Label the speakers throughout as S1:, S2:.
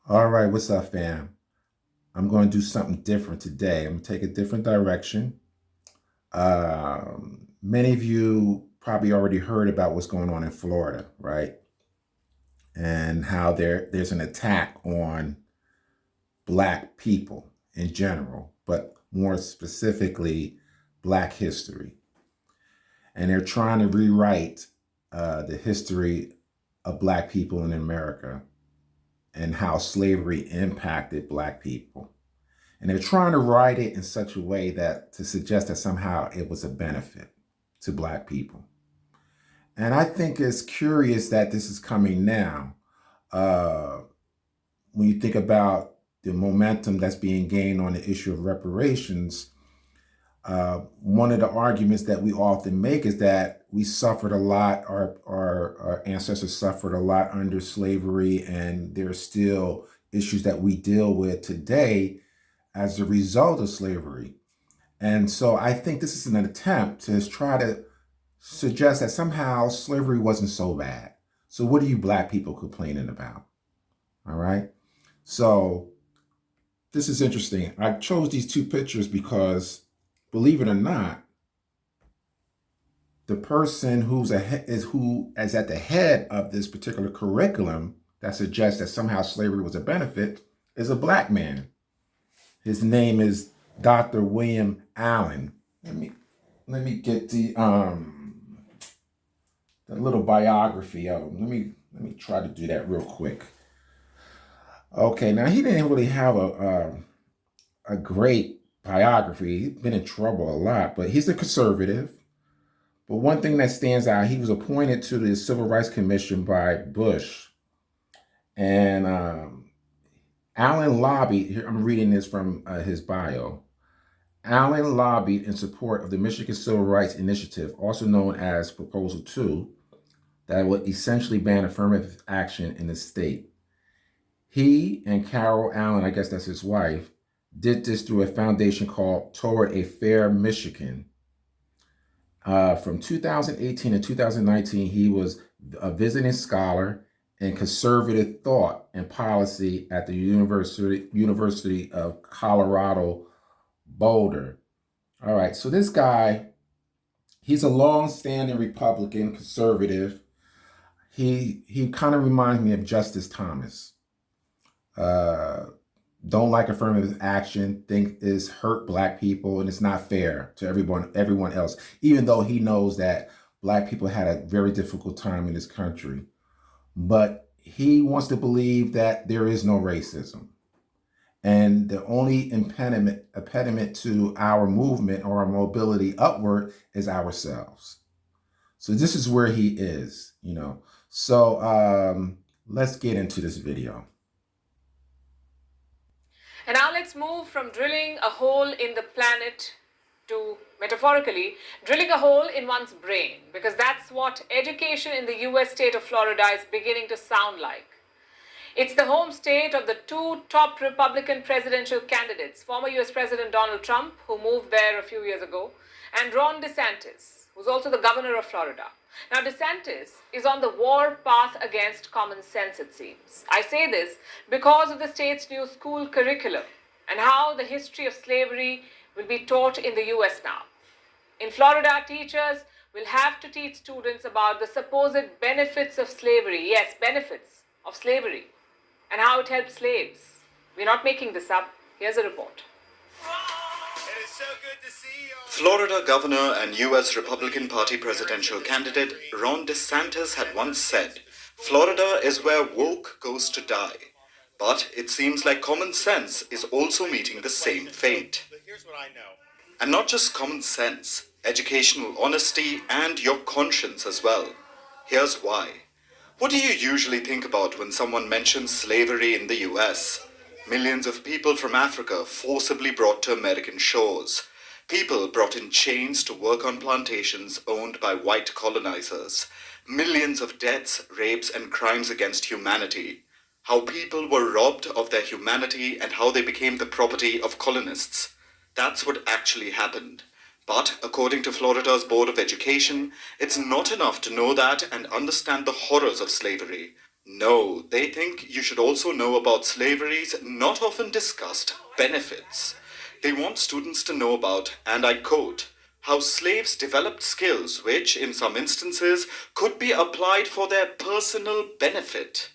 S1: All right, what's up, fam? I'm going to do something different today. I'm going to take a different direction. Many of you probably already heard about what's going on in Florida, right? And how there's an attack on Black people in general, but more specifically, Black history. And they're trying to rewrite the history of Black people in America and how slavery impacted Black people. And they're trying to write it in such a way that to suggest that somehow it was a benefit to Black people. And I think it's curious that this is coming now. Uh, when you think about the momentum that's being gained on the issue of reparations, one of the arguments that we often make is that we suffered a lot, our ancestors suffered a lot under slavery, and there are still issues that we deal with today as a result of slavery. And so I think this is an attempt to try to suggest that somehow slavery wasn't so bad. So what are you Black people complaining about? All right. So this is interesting. I chose these two pictures because, believe it or not, the person who is at the head of this particular curriculum that suggests that somehow slavery was a benefit is a Black man. His name is Dr. William Allen. Let me get the little biography of him. Let me try to do that real quick. Okay, now he didn't really have a great biography. He's been in trouble a lot, but he's a conservative. But one thing that stands out, he was appointed to the Civil Rights Commission by Bush, and Allen lobbied. Here, I'm reading this from his bio. Allen lobbied in support of the Michigan Civil Rights Initiative, also known as Proposal 2, that would essentially ban affirmative action in the state. He and Carol Allen, I guess that's his wife, did this through a foundation called Toward a Fair Michigan. From 2018 to 2019, he was a visiting scholar in conservative thought and policy at the University of Colorado Boulder. All right, so this guy, he's a long-standing Republican conservative. He kind of reminds me of Justice Thomas. Uh, don't like affirmative action, think is hurt Black people, and it's not fair to everyone else, even though he knows that Black people had a very difficult time in this country. But he wants to believe that there is no racism. And the only impediment to our movement or our mobility upward is ourselves. So this is where he is. So let's get into this video.
S2: And now let's move from drilling a hole in the planet to, metaphorically, drilling a hole in one's brain, because that's what education in the US state of Florida is beginning to sound like. It's the home state of the two top Republican presidential candidates, former US President Donald Trump, who moved there a few years ago, and Ron DeSantis, who's also the governor of Florida. Now, DeSantis is on the war path against common sense, it seems. I say this because of the state's new school curriculum and how the history of slavery will be taught in the US now. In Florida, teachers will have to teach students about the supposed benefits of slavery. Yes, benefits of slavery and how it helps slaves. We're not making this up. Here's a report.
S3: It is so good to see you. Florida Governor and U.S. Republican Party presidential candidate Ron DeSantis had once said, "Florida is where woke goes to die." But it seems like common sense is also meeting the same fate. Here's what I know. And not just common sense, educational honesty and your conscience as well. Here's why. What do you usually think about when someone mentions slavery in the US? Millions of people from Africa forcibly brought to American shores. People brought in chains to work on plantations owned by white colonizers. Millions of deaths, rapes, and crimes against humanity. How people were robbed of their humanity and how they became the property of colonists. That's what actually happened. But according to Florida's Board of Education, it's not enough to know that and understand the horrors of slavery. No, they think you should also know about slavery's not often discussed benefits. They want students to know about, and I quote, how slaves developed skills which, in some instances, could be applied for their personal benefit.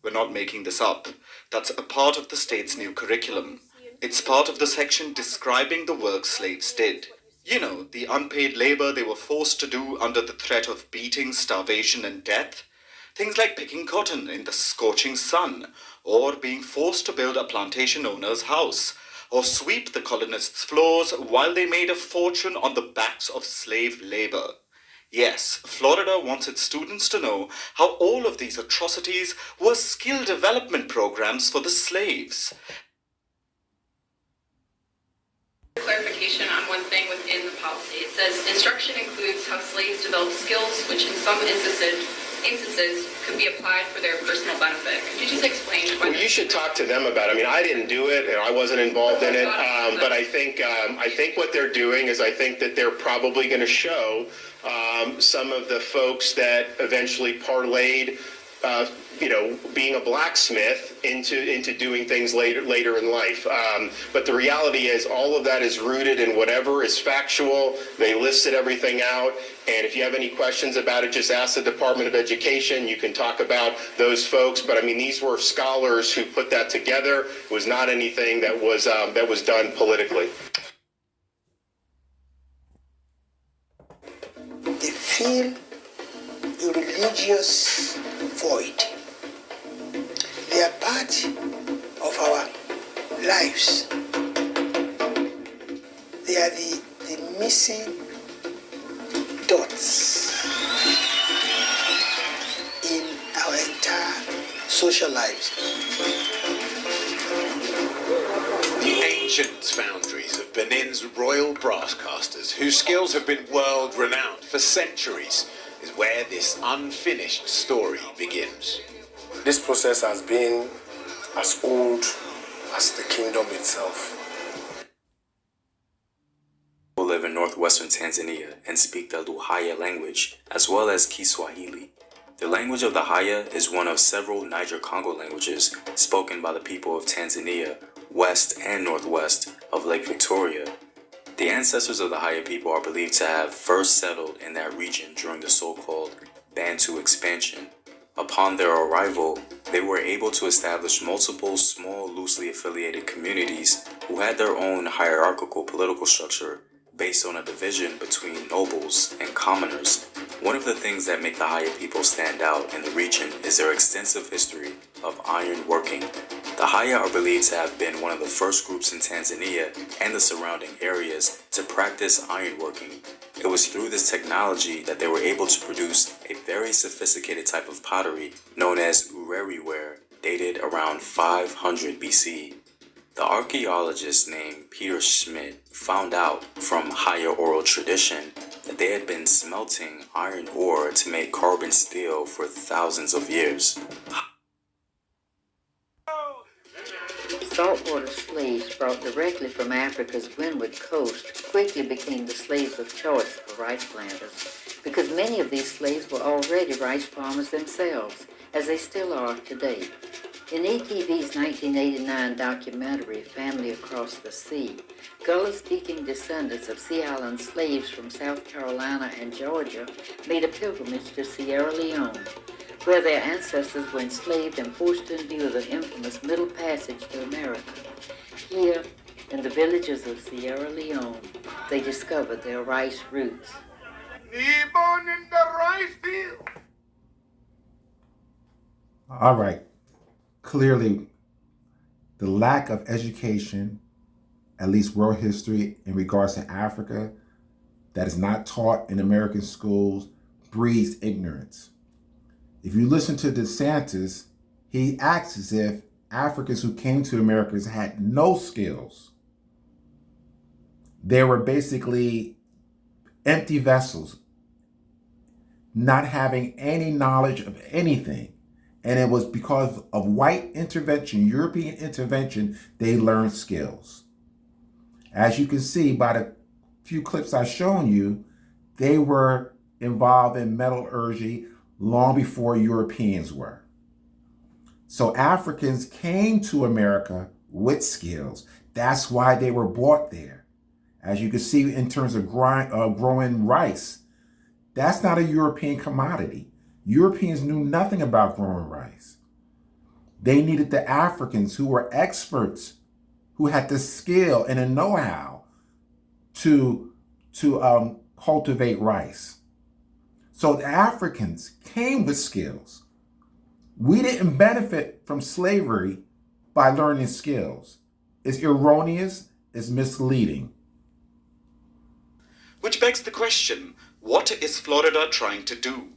S3: We're not making this up. That's a part of the state's new curriculum. It's part of the section describing the work slaves did. You know, the unpaid labor they were forced to do under the threat of beating, starvation, and death. Things like picking cotton in the scorching sun, or being forced to build a plantation owner's house, or sweep the colonists' floors while they made a fortune on the backs of slave labor. Yes, Florida wants its students to know how all of these atrocities were skill development programs for the slaves.
S4: Clarification on one thing within the policy. It says instruction includes how slaves develop skills which in some instances could be applied for their personal benefit. Could you just explain why?
S5: Well, you should talk to them about it. I mean, I didn't do it and I wasn't involved in it, but I think what they're doing is I think that they're probably going to show some of the folks that eventually parlayed being a blacksmith into doing things later in life. But the reality is all of that is rooted in whatever is factual. They listed everything out. And if you have any questions about it, just ask the Department of Education. You can talk about those folks. But I mean, these were scholars who put that together. It was not anything that was done politically.
S6: They feel a religious void. They are part of our lives. They are the missing dots in our entire social lives.
S7: The ancient foundries of Benin's royal brasscasters, whose skills have been world-renowned for centuries, is where this unfinished story begins.
S8: This process has been as old as the kingdom itself.
S9: People live in northwestern Tanzania and speak the Luhaya language, as well as Kiswahili. The language of the Haya is one of several Niger-Congo languages spoken by the people of Tanzania, west and northwest of Lake Victoria. The ancestors of the Haya people are believed to have first settled in that region during the so-called Bantu expansion. Upon their arrival, they were able to establish multiple small, loosely affiliated communities who had their own hierarchical political structure based on a division between nobles and commoners. One of the things that make the Haya people stand out in the region is their extensive history of iron working. The Haya are believed to have been one of the first groups in Tanzania and the surrounding areas to practice ironworking. It was through this technology that they were able to produce a very sophisticated type of pottery known as ureriware, dated around 500 BC. The archaeologist named Peter Schmidt found out from Haya oral tradition that they had been smelting iron ore to make carbon steel for thousands of years.
S10: Saltwater slaves brought directly from Africa's windward coast quickly became the slaves of choice for rice planters, because many of these slaves were already rice farmers themselves, as they still are today. In ETV's 1989 documentary, Family Across the Sea, Gullah-speaking descendants of Sea Island slaves from South Carolina and Georgia made a pilgrimage to Sierra Leone, where their ancestors were enslaved and forced to endure the infamous Middle Passage to America. Here, in the villages of Sierra Leone, they discovered their rice roots.
S6: Born in the rice field.
S1: All right. Clearly, the lack of education, at least world history in regards to Africa, that is not taught in American schools, breeds ignorance. If you listen to DeSantis, he acts as if Africans who came to America had no skills. They were basically empty vessels, not having any knowledge of anything. And it was because of white intervention, European intervention, they learned skills. As you can see by the few clips I've shown you, they were involved in metallurgy long before Europeans were. So Africans came to America with skills. That's why they were brought there. As you can see in terms of growing rice, that's not a European commodity. Europeans knew nothing about growing rice. They needed the Africans who were experts, who had the skill and the know-how to cultivate rice. So the Africans came with skills. We didn't benefit from slavery by learning skills. It's erroneous, it's misleading.
S3: Which begs the question, what is Florida trying to do?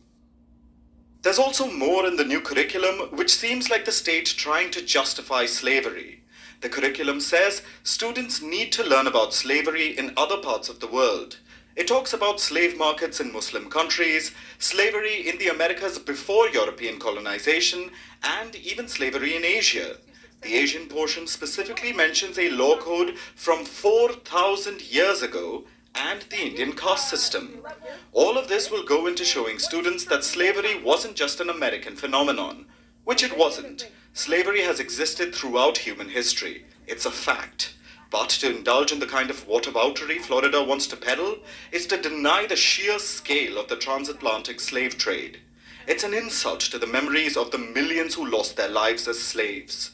S3: There's also more in the new curriculum which seems like the state trying to justify slavery. The curriculum says students need to learn about slavery in other parts of the world. It talks about slave markets in Muslim countries, slavery in the Americas before European colonization, and even slavery in Asia. The Asian portion specifically mentions a law code from 4,000 years ago and the Indian caste system. All of this will go into showing students that slavery wasn't just an American phenomenon, which it wasn't. Slavery has existed throughout human history. It's a fact. But to indulge in the kind of whataboutery Florida wants to peddle is to deny the sheer scale of the transatlantic slave trade. It's an insult to the memories of the millions who lost their lives as slaves.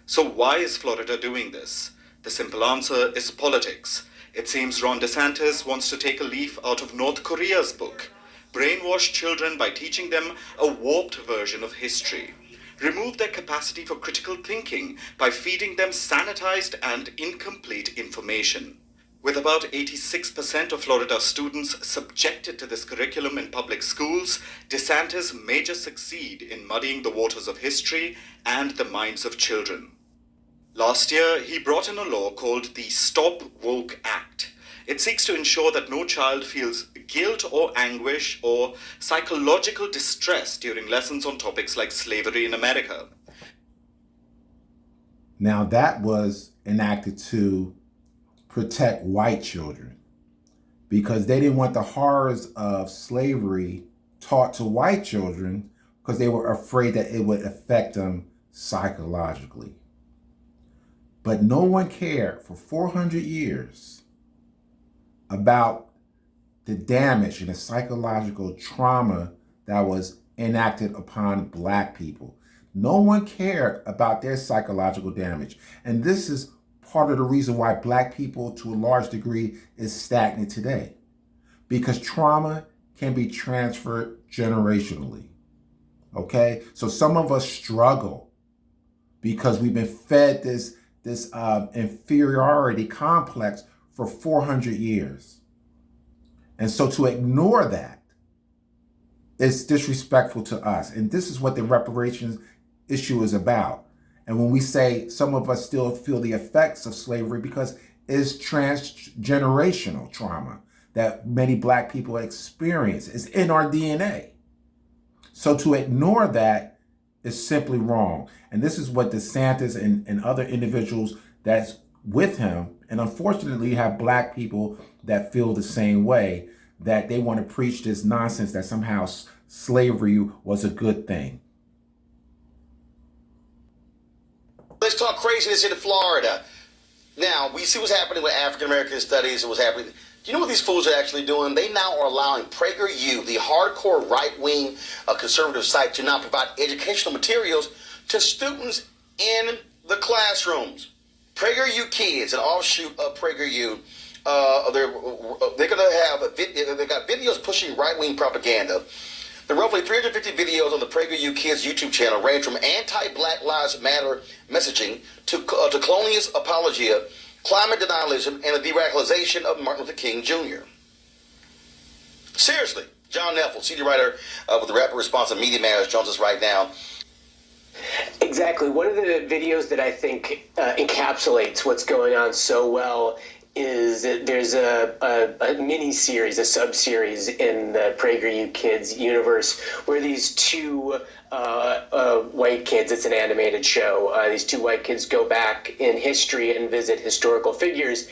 S3: So why is Florida doing this? The simple answer is politics. It seems Ron DeSantis wants to take a leaf out of North Korea's book, brainwash children by teaching them a warped version of history, remove their capacity for critical thinking by feeding them sanitized and incomplete information. With about 86% of Florida students subjected to this curriculum in public schools, DeSantis may just succeed in muddying the waters of history and the minds of children. Last year, he brought in a law called the Stop Woke Act. It seeks to ensure that no child feels guilt or anguish or psychological distress during lessons on topics like slavery in America.
S1: Now that was enacted to protect white children because they didn't want the horrors of slavery taught to white children because they were afraid that it would affect them psychologically. But no one cared for 400 years about the damage and the psychological trauma that was enacted upon Black people. No one cared about their psychological damage. And this is part of the reason why Black people, to a large degree, is stagnant today. Because trauma can be transferred generationally. Okay? So some of us struggle because we've been fed this inferiority complex for 400 years. And so to ignore that is disrespectful to us. And this is what the reparations issue is about. And when we say some of us still feel the effects of slavery because it's transgenerational trauma that many Black people experience. It's in our DNA. So to ignore that is simply wrong. And this is what DeSantis and other individuals that's with him, and unfortunately you have Black people that feel the same way, that they want to preach this nonsense that somehow slavery was a good thing.
S11: Let's talk craziness in Florida. Now, we see what's happening with African American studies and what's happening. Do you know what these fools are actually doing? They now are allowing PragerU, the hardcore right-wing conservative site, to now provide educational materials to students in the classrooms. PragerU Kids, an offshoot of PragerU, they're going to have they got videos pushing right-wing propaganda. There are roughly 350 videos on the PragerU Kids YouTube channel, range from anti-Black Lives Matter messaging to colonialist apologia, climate denialism, and the deradicalization of Martin Luther King Jr. Seriously, John Neffel, senior writer with the Rapid Response and Media Matters, joins us right now.
S12: Exactly. One of the videos that I think encapsulates what's going on so well is that there's a mini-series, a sub-series in the PragerU Kids universe where these two white kids, it's an animated show, these two white kids go back in history and visit historical figures.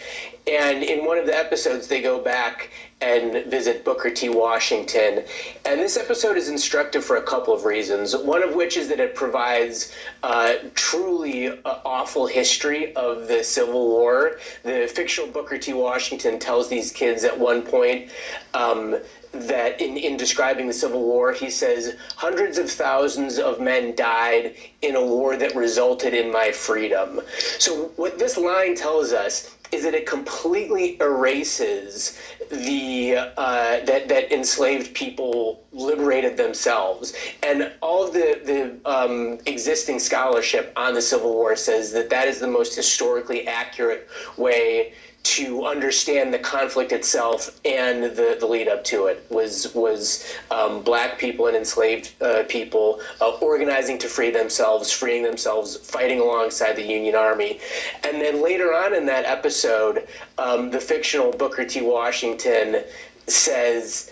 S12: And in one of the episodes, they go back and visit Booker T. Washington. And this episode is instructive for a couple of reasons. One of which is that it provides truly awful history of the Civil War. The fictional Booker T. Washington tells these kids at one point that in describing the Civil War, he says, hundreds of thousands of men died in a war that resulted in my freedom. So what this line tells us is that it completely erases the that enslaved people liberated themselves, and all of the existing scholarship on the Civil War says that that is the most historically accurate way to understand the conflict itself and the lead up to it was black people and enslaved people organizing to free themselves, freeing themselves, fighting alongside the Union Army. And then later on in that episode, the fictional Booker T. Washington says,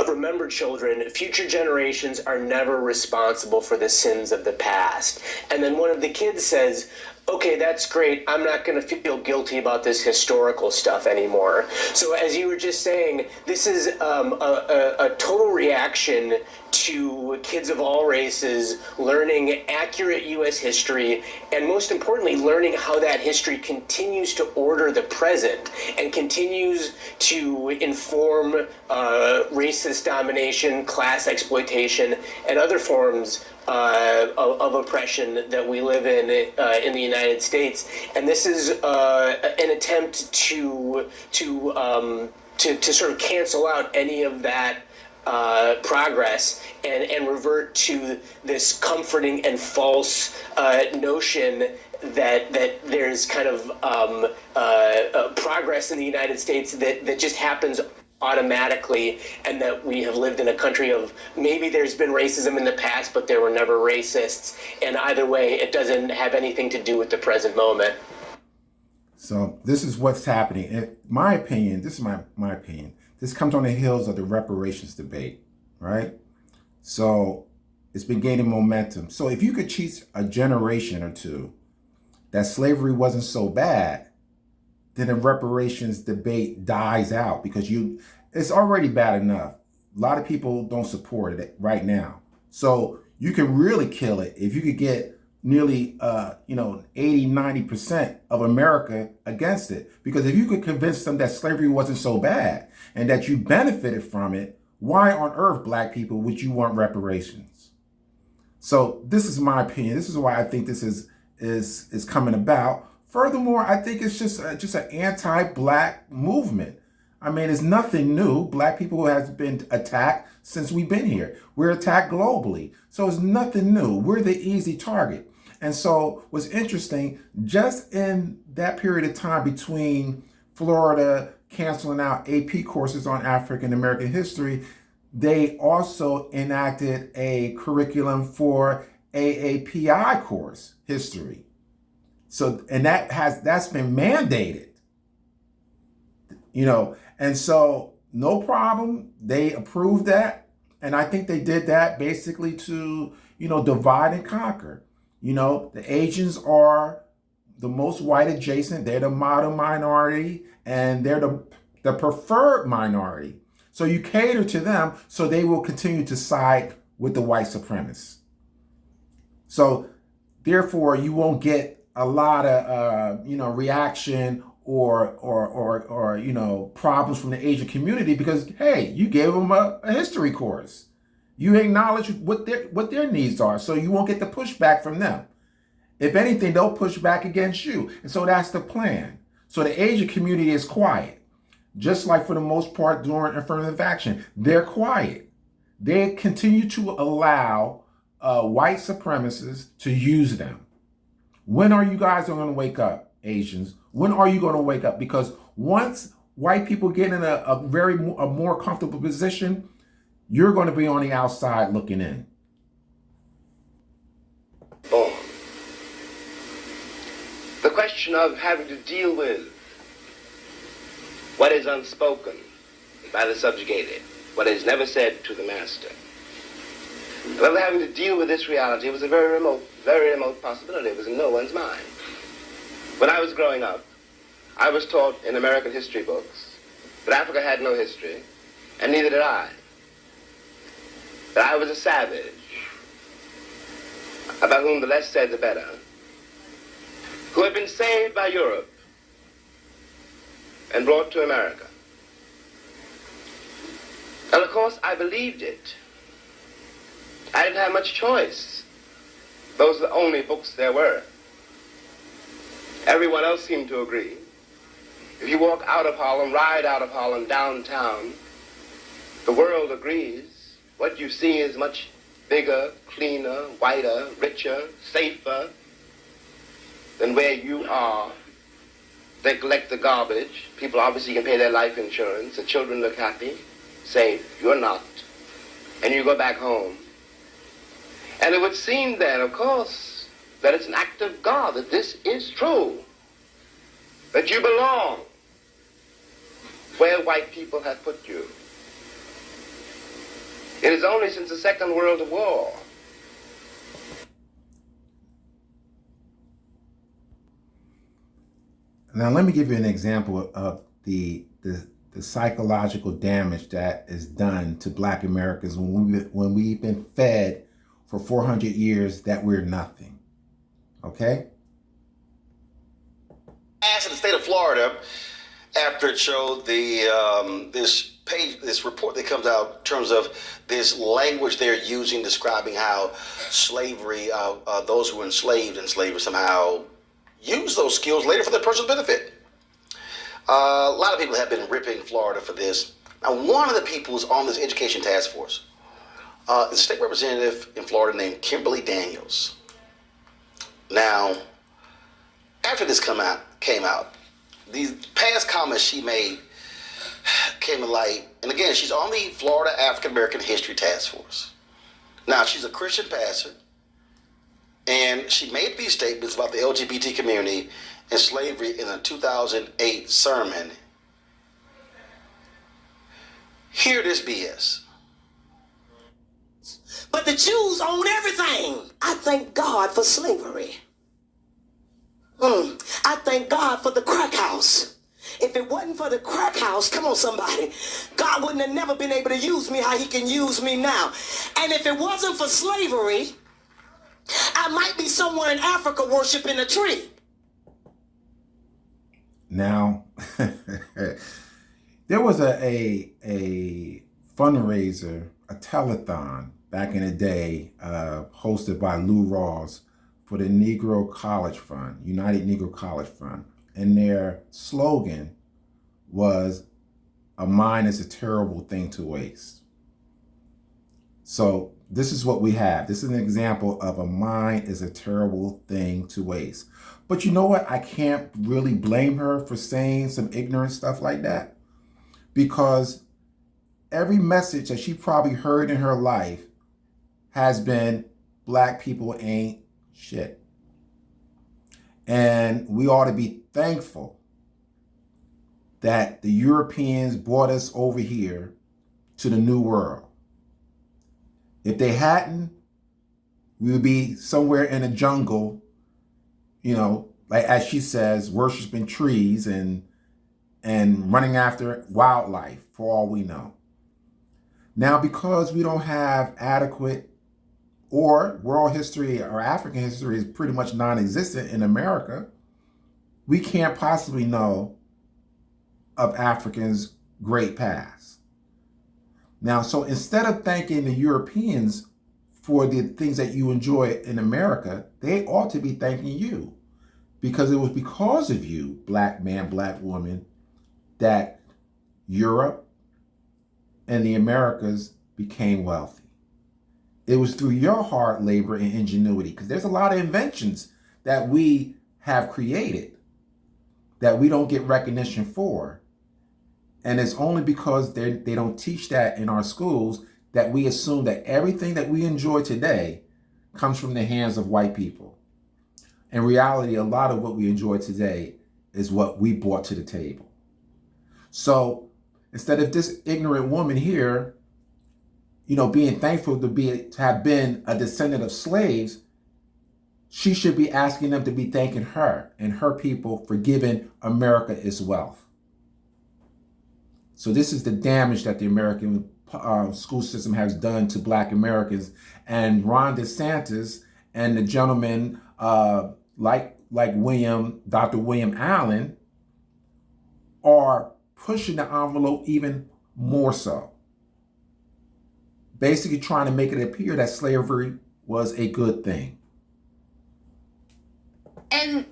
S12: remember, children, future generations are never responsible for the sins of the past. And then one of the kids says, okay, that's great. I'm not going to feel guilty about this historical stuff anymore. So as you were just saying, this is a total reaction to kids of all races learning accurate U.S. history, and most importantly, learning how that history continues to order the present and continues to inform racist domination, class exploitation, and other forms of oppression that we live in the United States. And this is an attempt to sort of cancel out any of that progress and revert to this comforting and false notion that there's kind of progress in the United States that just happens automatically, and that we have lived in a country of maybe there's been racism in the past, but there were never racists, and either way, it doesn't have anything to do with the present moment.
S1: So this is what's happening. In my opinion, this is my opinion. This comes on the heels of the reparations debate, right? So it's been gaining momentum. So if you could teach a generation or two that slavery wasn't so bad, then the reparations debate dies out, because it's already bad enough. A lot of people don't support it right now. So you can really kill it if you could get nearly 80, 90% of America against it. Because if you could convince them that slavery wasn't so bad and that you benefited from it, why on earth, black people, would you want reparations? So this is my opinion. This is why I think this is coming about. Furthermore, I think it's just an anti-black movement. I mean, it's nothing new. Black people have been attacked since we've been here. We're attacked globally. So it's nothing new. We're the easy target. And so what's interesting, just in that period of time between Florida canceling out AP courses on African American history, they also enacted a curriculum for AAPI course, history. So, and that's been mandated, and so no problem. They approved that. And I think they did that basically to, divide and conquer. The Asians are the most white adjacent. They're the model minority, and they're the preferred minority. So you cater to them, so they will continue to side with the white supremacists. So therefore, you won't get a lot of reaction or problems from the Asian community, because hey, you gave them a history course. You acknowledge what their needs are, so you won't get the pushback from them. If anything, they'll push back against you, and so that's the plan. So the Asian community is quiet, just like for the most part during affirmative action. They're quiet. They continue to allow white supremacists to use them. When are you guys going to wake up, Asians? When are you going to wake up? Because once white people get in a more comfortable position, you're going to be on the outside looking in.
S13: Born. The question of having to deal with what is unspoken by the subjugated, what is never said to the master. Well, having to deal with this reality was a very remote possibility. It was in no one's mind. When I was growing up, I was taught in American history books But Africa had no history, and neither did I. That I was a savage, about whom the less said the better, who had been saved by Europe and brought to America. And of course, I believed it. I didn't have much choice. Those are the only books there were. Everyone else seemed to agree. If you walk out of Harlem, ride out of Harlem, downtown, the world agrees. What you see is much bigger, cleaner, whiter, richer, safer than where you are. They collect the garbage. People obviously can pay their life insurance. The children look happy, safe. You're not. And you go back home. And it would seem then, of course, that it's an act of God, that this is true, that you belong where white people have put you. It is only since the Second World War
S1: Now, let me give you an example of the psychological damage that is done to Black Americans when we've been fed for 400 years that we're nothing. Okay?
S11: Asked in the state of Florida after it showed the this report that comes out in terms of this language they're using describing how slavery, those who were enslaved in slavery somehow use those skills later for their personal benefit. A lot of people have been ripping Florida for this. Now, one of the people who's on this education task force is a state representative in Florida named Kimberly Daniels. Now, after this came out, these past comments she made came to light. And again, she's on the Florida African American History Task Force. Now, she's a Christian pastor, and she made these statements about the LGBT community and slavery in a 2008 sermon. Hear this BS.
S14: But the Jews own everything. I thank God for slavery. I thank God for the crack house. If it wasn't for the crack house, come on somebody, God wouldn't have never been able to use me how he can use me now. And if it wasn't for slavery, I might be somewhere in Africa worshiping a tree.
S1: Now, there was a fundraiser, a telethon back in the day, hosted by Lou Rawls for the Negro College Fund, United Negro College Fund. And their slogan was, "A mind is a terrible thing to waste." So this is what we have. This is an example of a mind is a terrible thing to waste. But you know what? I can't really blame her for saying some ignorant stuff like that, because every message that she probably heard in her life has been Black people ain't shit. And we ought to be thankful that the Europeans brought us over here to the New World. If they hadn't, we would be somewhere in a jungle, you know, like as she says, worshiping trees and running after wildlife, for all we know. Now, because we don't have adequate, or world history or African history is pretty much non-existent in America, we can't possibly know of Africans' great past. Now, so instead of thanking the Europeans for the things that you enjoy in America, they ought to be thanking you, because it was because of you, Black man, Black woman, that Europe and the Americas became wealthy. It was through your hard labor and ingenuity, because there's a lot of inventions that we have created that we don't get recognition for. And it's only because they don't teach that in our schools that we assume that everything that we enjoy today comes from the hands of white people. In reality, a lot of what we enjoy today is what we brought to the table. So instead of this ignorant woman here, you know, being thankful to have been a descendant of slaves, she should be asking them to be thanking her and her people for giving America its wealth. So this is the damage that the American school system has done to Black Americans. And Ron DeSantis and the gentleman like Dr. William Allen are pushing the envelope even more so. Basically trying to make it appear that slavery was a good thing.
S15: And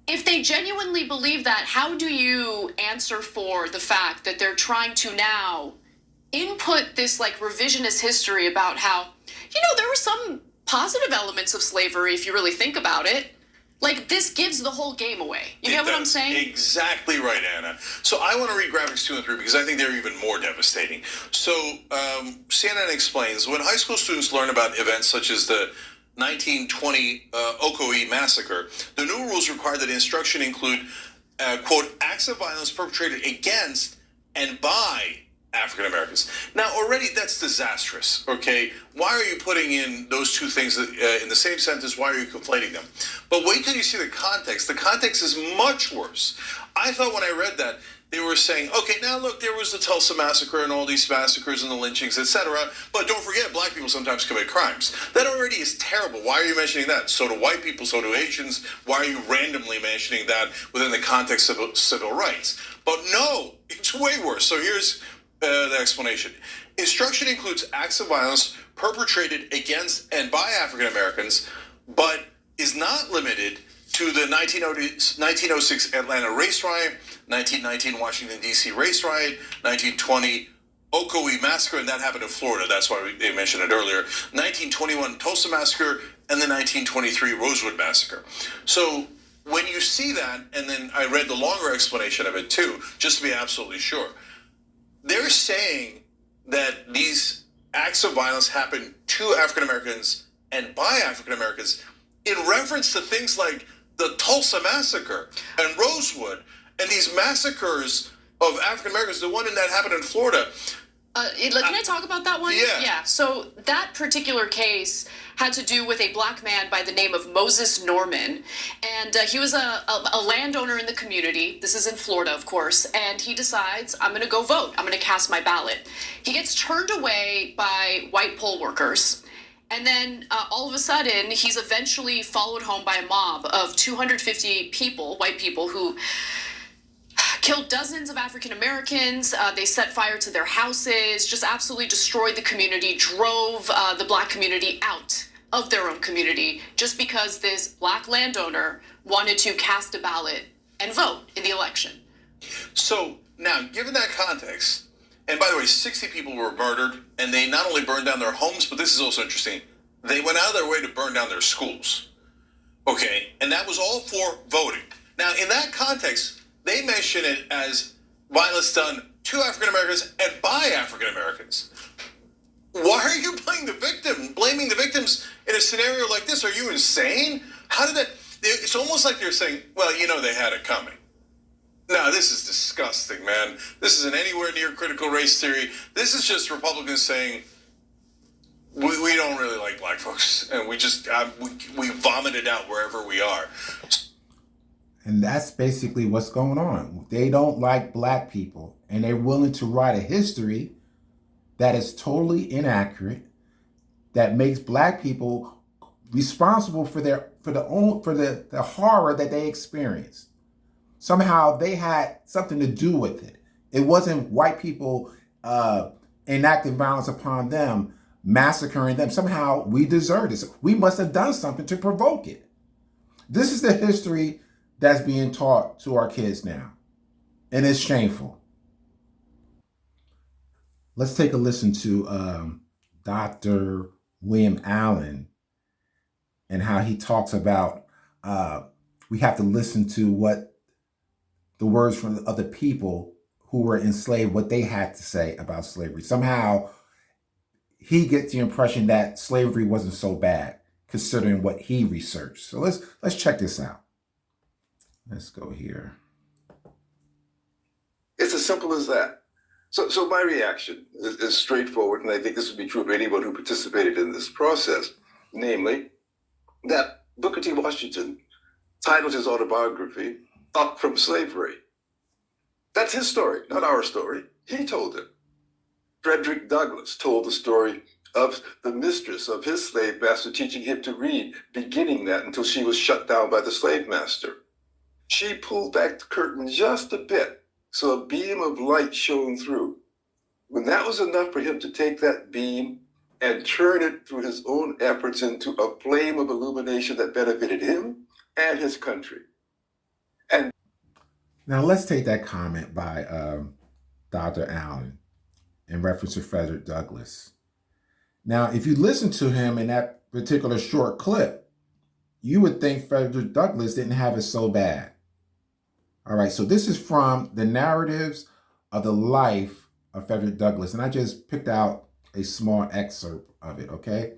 S15: if they genuinely believe that, how do you answer for the fact that they're trying to now input this like revisionist history about how, there were some positive elements of slavery if you really think about it? Like, this gives the whole game away. You get what I'm saying?
S16: Exactly right, Anna. So I want to read graphics 2 and 3 because I think they're even more devastating. So CNN explains, when high school students learn about events such as the 1920 Ocoee Massacre, the new rules require that instruction include, quote, acts of violence perpetrated against and by African Americans. Now, already that's disastrous, okay? Why are you putting in those two things in the same sentence? Why are you conflating them? But wait till you see the context. The context is much worse. I thought when I read that, they were saying, okay, now look, there was the Tulsa Massacre and all these massacres and the lynchings, etc. But don't forget, Black people sometimes commit crimes. That already is terrible. Why are you mentioning that? So do white people, so do Asians. Why are you randomly mentioning that within the context of civil rights? But no, it's way worse. So here's the explanation. Instruction includes acts of violence perpetrated against and by African Americans, but is not limited to the 1906 Atlanta race riot, 1919 Washington, D.C. race riot, 1920 Ocoee Massacre, and that happened in Florida. That's why they mentioned it earlier. 1921 Tulsa Massacre, and the 1923 Rosewood Massacre. So when you see that, and then I read the longer explanation of it too, just to be absolutely sure, they're saying that these acts of violence happen to African Americans and by African Americans in reference to things like the Tulsa Massacre and Rosewood and these massacres of African Americans, the one that happened in Florida.
S15: Can I talk about that one?
S16: Yeah.
S15: So that particular case had to do with a Black man by the name of Moses Norman. And he was a landowner in the community. This is in Florida, of course. And he decides, I'm going to go vote. I'm going to cast my ballot. He gets turned away by white poll workers. And then all of a sudden, he's eventually followed home by a mob of 250 people, white people, who killed dozens of African Americans. They set fire to their houses, just absolutely destroyed the community, drove the Black community out of their own community just because this Black landowner wanted to cast a ballot and vote in the election.
S16: So now, given that context, and by the way, 60 people were murdered, and they not only burned down their homes, but this is also interesting, they went out of their way to burn down their schools. Okay, and that was all for voting. Now, in that context, they mention it as violence done to African Americans and by African Americans. Why are you blaming the victims in a scenario like this? Are you insane? How did that? It's almost like they're saying, well, they had it coming. No, this is disgusting, man. This isn't anywhere near critical race theory. This is just Republicans saying, we don't really like Black folks, and we just we vomit it out wherever we are.
S1: And that's basically what's going on. They don't like Black people, and they're willing to write a history that is totally inaccurate, that makes Black people responsible for the horror that they experienced. Somehow they had something to do with it. It wasn't white people enacting violence upon them, massacring them. Somehow we deserve this. We must have done something to provoke it. This is the history that's being taught to our kids now. And it's shameful. Let's take a listen to Dr. William Allen and how he talks about we have to listen to what the words from other people who were enslaved, what they had to say about slavery. Somehow he gets the impression that slavery wasn't so bad considering what he researched. So let's check this out. Let's go here.
S17: It's as simple as that. So my reaction is straightforward, and I think this would be true of anyone who participated in this process, namely that Booker T. Washington titled his autobiography Up From Slavery. That's his story, not our story. He told it. Frederick Douglass told the story of the mistress of his slave master teaching him to read, beginning that until she was shut down by the slave master. She pulled back the curtain just a bit so a beam of light shone through. When that was enough for him to take that beam and turn it through his own efforts into a flame of illumination that benefited him and his country. And
S1: now let's take that comment by Dr. Allen in reference to Frederick Douglass. Now, if you listen to him in that particular short clip, you would think Frederick Douglass didn't have it so bad. All right, so this is from the narratives of the life of Frederick Douglass, and I just picked out a small excerpt of it, okay?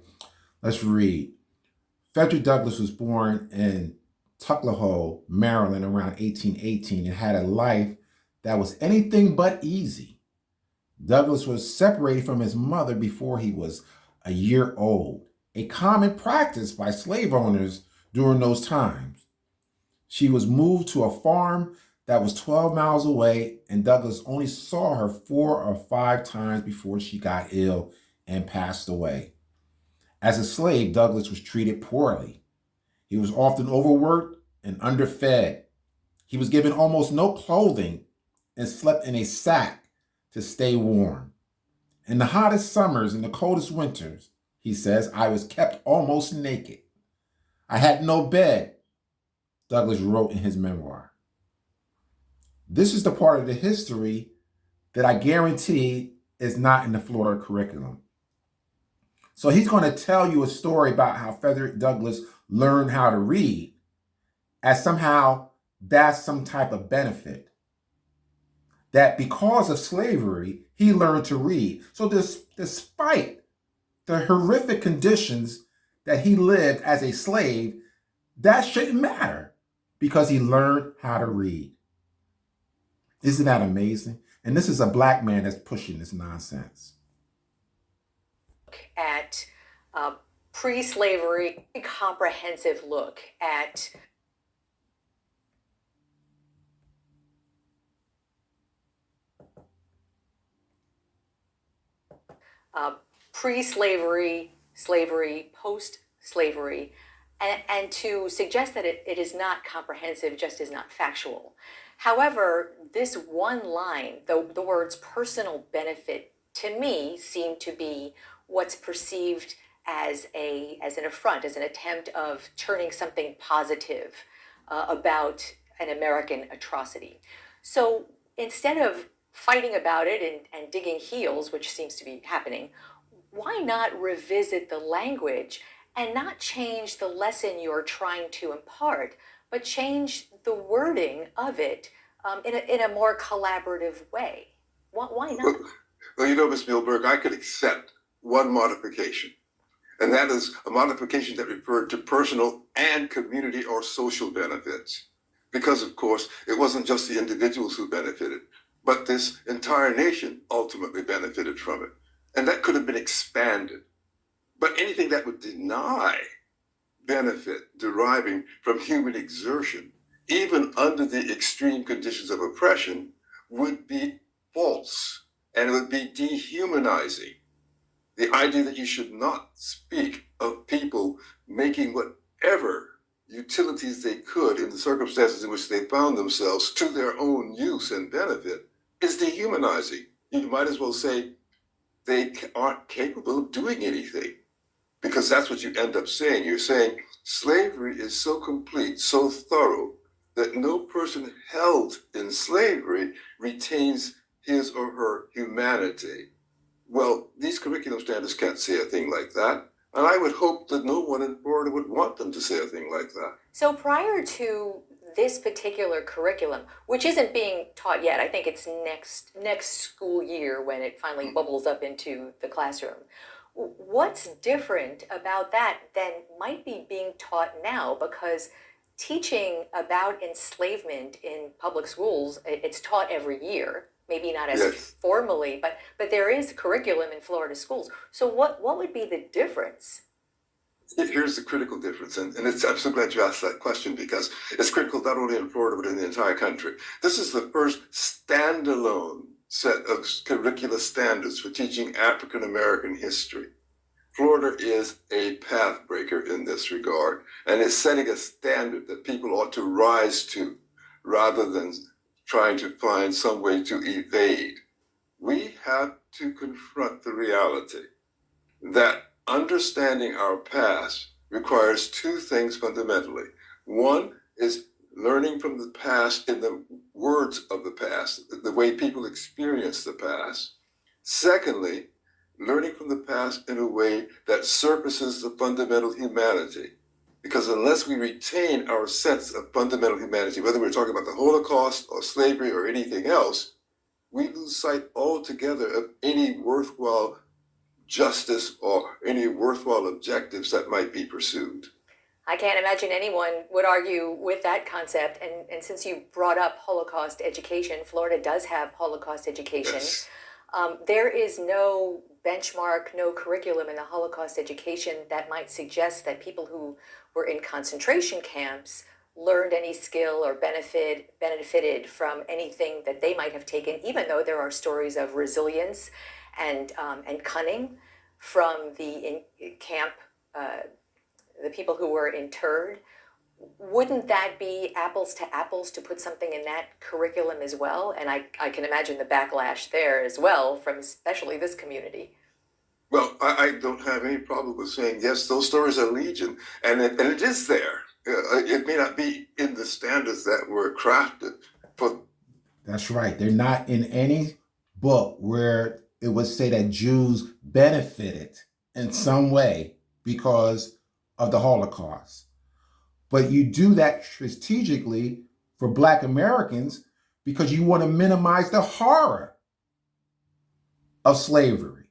S1: Let's read. Frederick Douglass was born in Tuckahoe, Maryland around 1818 and had a life that was anything but easy. Douglass was separated from his mother before he was a year old, a common practice by slave owners during those times. She was moved to a farm that was 12 miles away, and Douglass only saw her 4 or 5 times before she got ill and passed away. As a slave, Douglass was treated poorly. He was often overworked and underfed. He was given almost no clothing and slept in a sack to stay warm. In the hottest summers and the coldest winters, he says, I was kept almost naked. I had no bed, Douglass wrote in his memoir. This is the part of the history that I guarantee is not in the Florida curriculum. So he's going to tell you a story about how Frederick Douglass learned how to read, as somehow that's some type of benefit. That because of slavery, he learned to read. So despite the horrific conditions that he lived as a slave, that shouldn't matter because he learned how to read. Isn't that amazing? And this is a black man that's pushing this nonsense.
S18: At pre-slavery, a comprehensive look at pre-slavery, slavery, post-slavery, and to suggest that it is not comprehensive just is not factual. However, this one line, the words personal benefit, to me seem to be what's perceived as an affront, as an attempt of turning something positive about an American atrocity. So instead of fighting about it and digging heels, which seems to be happening, why not revisit the language and not change the lesson you're trying to impart, but change the wording of it in a more collaborative way? Why not?
S17: Well, you know, Ms. Milberg, I could accept one modification, and that is a modification that referred to personal and community or social benefits. Because, of course, it wasn't just the individuals who benefited, but this entire nation ultimately benefited from it. And that could have been expanded. But anything that would deny benefit deriving from human exertion, even under the extreme conditions of oppression, would be false, and it would be dehumanizing. The idea that you should not speak of people making whatever utilities they could in the circumstances in which they found themselves to their own use and benefit is dehumanizing. You might as well say they aren't capable of doing anything, because that's what you end up saying. You're saying slavery is so complete, so thorough, that no person held in slavery retains his or her humanity. Well, these curriculum standards can't say a thing like that. And I would hope that no one in Florida would want them to say a thing like that.
S18: So prior to this particular curriculum, which isn't being taught yet, I think it's next school year when it finally bubbles up into the classroom. What's different about that than might be being taught now? Because teaching about enslavement in public schools, it's taught every year. Maybe not as formally, but there is curriculum in Florida schools. So what would be the difference?
S17: Here's the critical difference, and I'm so glad you asked that question, because it's critical not only in Florida, but in the entire country. This is the first standalone set of curricular standards for teaching African American history. Florida is a path breaker in this regard, and it's setting a standard that people ought to rise to rather than trying to find some way to evade. We have to confront the reality that understanding our past requires two things fundamentally. One is learning from the past in the words of the past, the way people experience the past. Secondly, learning from the past in a way that surfaces the fundamental humanity. Because unless we retain our sense of fundamental humanity, whether we're talking about the Holocaust or slavery or anything else, we lose sight altogether of any worthwhile justice or any worthwhile objectives that might be pursued.
S18: I can't imagine anyone would argue with that concept. And since you brought up Holocaust education, Florida does have Holocaust education.
S17: Yes.
S18: There is no benchmark, no curriculum in the Holocaust education that might suggest that people who were in concentration camps learned any skill or benefited from anything that they might have taken, even though there are stories of resilience and cunning from the camp, the people who were interred. Wouldn't that be apples to apples to put something in that curriculum as well? And I can imagine the backlash there as well from especially this community.
S17: Well, I don't have any problem with saying, yes, those stories are legion, and it is there. It may not be in the standards that were crafted for.
S1: That's right. They're not in any book where it would say that Jews benefited in some way because of the Holocaust. But you do that strategically for Black Americans because you want to minimize the horror of slavery.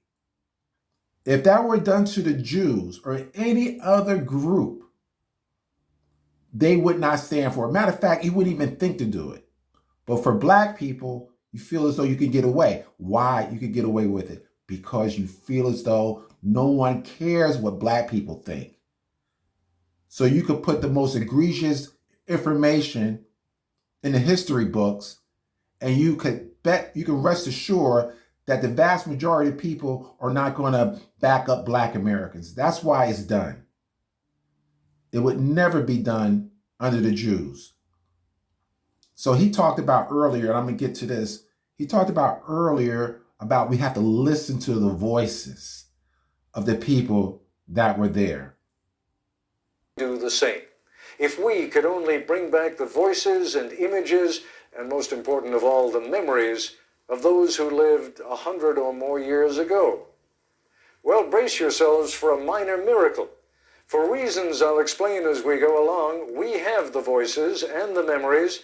S1: If that were done to the Jews or any other group, they would not stand for it. Matter of fact, you wouldn't even think to do it. But for Black people, you feel as though you can get away. Why you can get away with it? Because you feel as though no one cares what Black people think. So you could put the most egregious information in the history books, and you can rest assured that the vast majority of people are not going to back up Black Americans. That's why it's done. It would never be done under the Jews. So he talked about earlier, and I'm going to get to this. He talked about earlier about we have to listen to the voices of the people that were there.
S19: Do the same. If we could only bring back the voices and images, and most important of all, the memories of those who lived 100 or more years ago. Well, brace yourselves for a minor miracle. For reasons I'll explain as we go along, we have the voices and the memories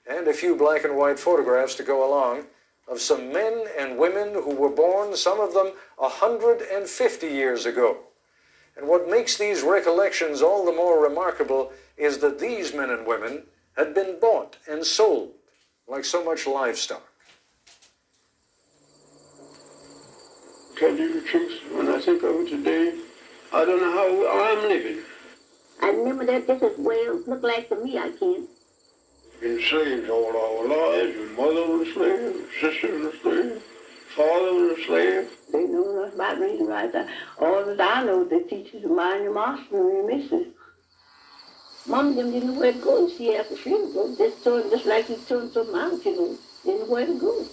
S19: and a few black and white photographs to go along of some men and women who were born, some of them 150 years ago. And what makes these recollections all the more remarkable is that these men and women had been bought and sold like so much livestock.
S20: Tell you the truth, when I think of it today, I don't know how I'm living.
S21: I remember that just as well look like to me, I can.
S20: Been slaves all our lives, and mother was a slave, sister was a slave, father was a slave.
S21: They know nothing about reading right there. All that I know, they teach you to mind your master and your mistress. Mom and them didn't know where to go, and she after she would go, just like you told something out, you know, didn't know where to go.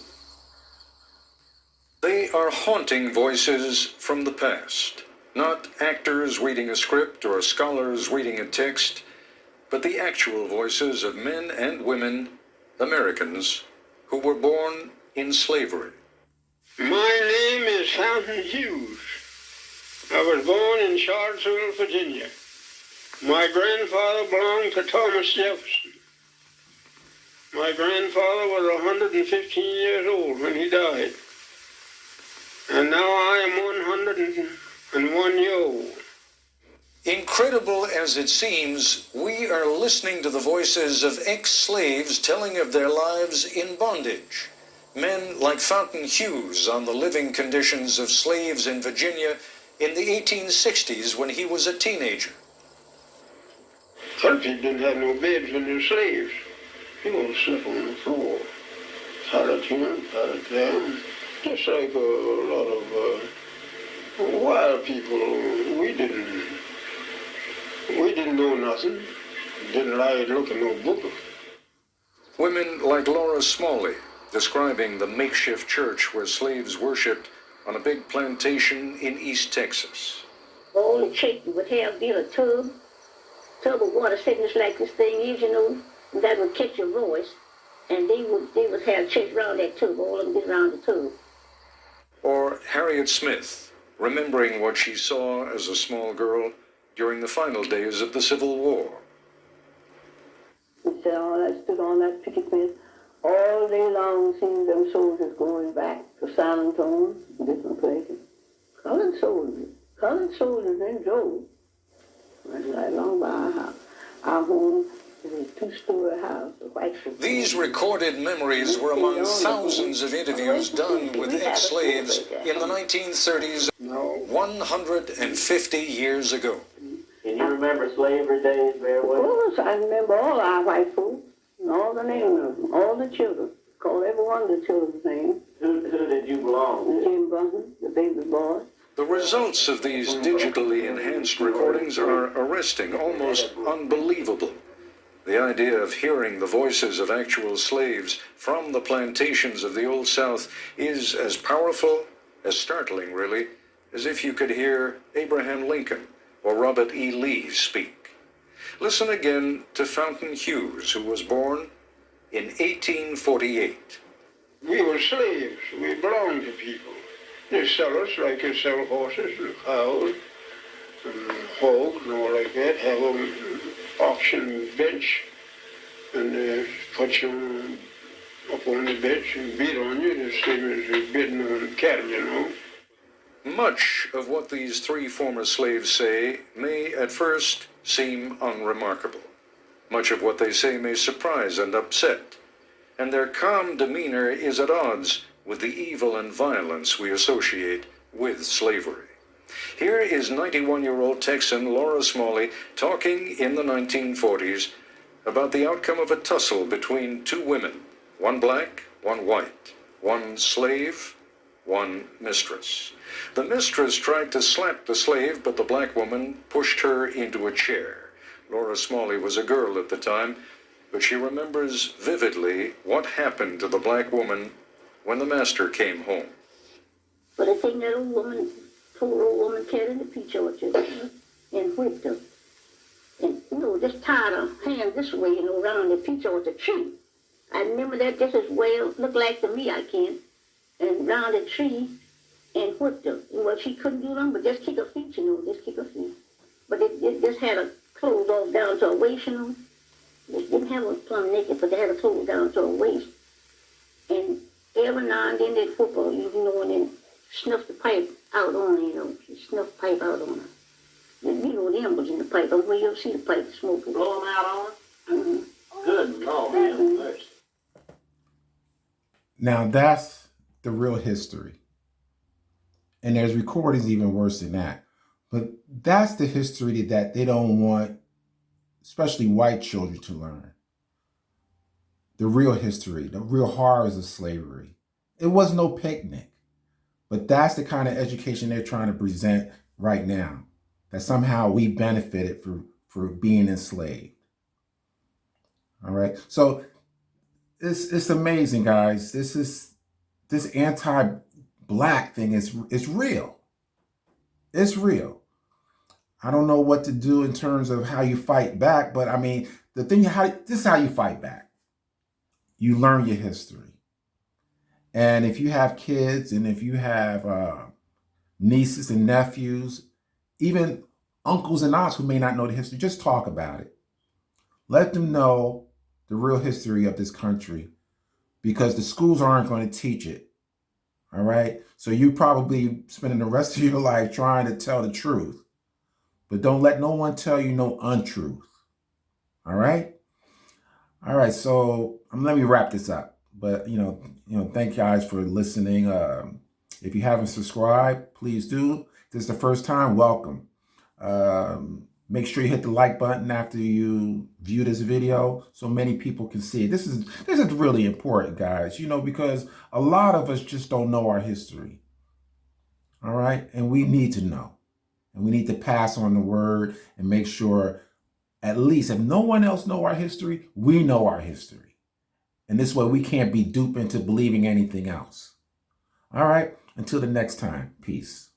S19: They are haunting voices from the past, not actors reading a script or scholars reading a text, but the actual voices of men and women, Americans, who were born in slavery.
S20: My name is Fountain Hughes. I was born in Charlottesville, Virginia. My grandfather belonged to Thomas Jefferson. My grandfather was 115 years old when he died. And now I am 101 years old.
S19: Incredible as it seems, we are listening to the voices of ex-slaves telling of their lives in bondage. Men like Fountain Hughes on the living conditions of slaves in Virginia in the 1860s when he was a teenager.
S20: Some people didn't have no beds when they were slaves. They were sleep on the floor. colored here, colored there. Just like a lot of wild people, we didn't know nothing. Didn't like looking no book.
S19: Women like Laura Smalley, describing the makeshift church where slaves worshipped on a big plantation in East Texas.
S21: All the church would have built a tub of water sitting just like this thing is, you know, that would catch your voice. And they would have church around that tub, all of them get around the tub.
S19: Or Harriet Smith, remembering what she saw as a small girl during the final days of the Civil War.
S21: And so I stood on that picket fence all day long, seeing them soldiers going back to San Antonio, different places. Colored soldiers in droves. Right along by our house. Our home is a two-story house, a white folk.
S19: These recorded memories were among thousands of interviews done with ex-slaves in the 1930s, 150 years ago.
S21: Can you remember slavery days very well? Of course, I remember all our white folks, and all the names of them, all the children. Call every one of the children's names. Who did you belong to? Jim Bunton, the baby boy.
S19: The results of these digitally enhanced recordings are arresting, almost unbelievable. The idea of hearing the voices of actual slaves from the plantations of the Old South is as powerful, as startling really, as if you could hear Abraham Lincoln or Robert E. Lee speak. Listen again to Fountain Hughes, who was born in 1848.
S20: We were slaves. We belonged to people. They sell us like they sell horses and cows and hogs and all like that. Have an auction bench and they put you up on the bench and beat on you the same as you're bidding on cattle, you know.
S19: Much of what these three former slaves say may at first seem unremarkable. Much of what they say may surprise and upset, and their calm demeanor is at odds with the evil and violence we associate with slavery. Here is 91-year-old Texan Laura Smalley talking in the 1940s about the outcome of a tussle between two women, one black, one white, one slave, one mistress. The mistress tried to slap the slave, but the black woman pushed her into a chair. Laura Smalley was a girl at the time, but she remembers vividly what happened to the black woman when the master came home.
S21: But they think that poor old woman carried in the peach orchard and whipped her. And, you know, just tied her hand this way, you know, around the peach orchard tree. I remember that just as well, looked like to me, I can, and round the tree and whipped her. Well, she couldn't do nothing but just kick her feet, you know, just kick her feet. But they just had her clothes all down to her waist, you know. They didn't have her plumb naked, but they had her clothes down to her waist. And every now and then they'd whip her, you know, and then snuff the pipe out on her, you know. She snuffed the pipe out on her. And, you know, the embers in the pipe. Where you ever see the pipe smoking? Blow them out on her? Mm-hmm. Good Lord, mercy.
S1: Now that's the real history. And there's recordings even worse than that. But that's the history that they don't want, especially white children, to learn. The real history, the real horrors of slavery. It was no picnic. But that's the kind of education they're trying to present right now. That somehow we benefited for being enslaved. All right. So it's amazing, guys. This anti-black thing is real. It's real. I don't know what to do in terms of how you fight back, but I mean, this is how you fight back. You learn your history. And if you have kids and if you have nieces and nephews, even uncles and aunts who may not know the history, just talk about it. Let them know the real history of this country, because the schools aren't going to teach it. All right. So you probably spending the rest of your life trying to tell the truth, but don't let no one tell you no untruth. All right. All right. So let me wrap this up. But, thank you guys for listening. If you haven't subscribed, please do. If this is the first time, welcome. Make sure you hit the like button after you view this video so many people can see it. This is really important, guys, because a lot of us just don't know our history. All right? And we need to know. And we need to pass on the word and make sure, at least if no one else knows our history, we know our history. And this way we can't be duped into believing anything else. All right? Until the next time. Peace.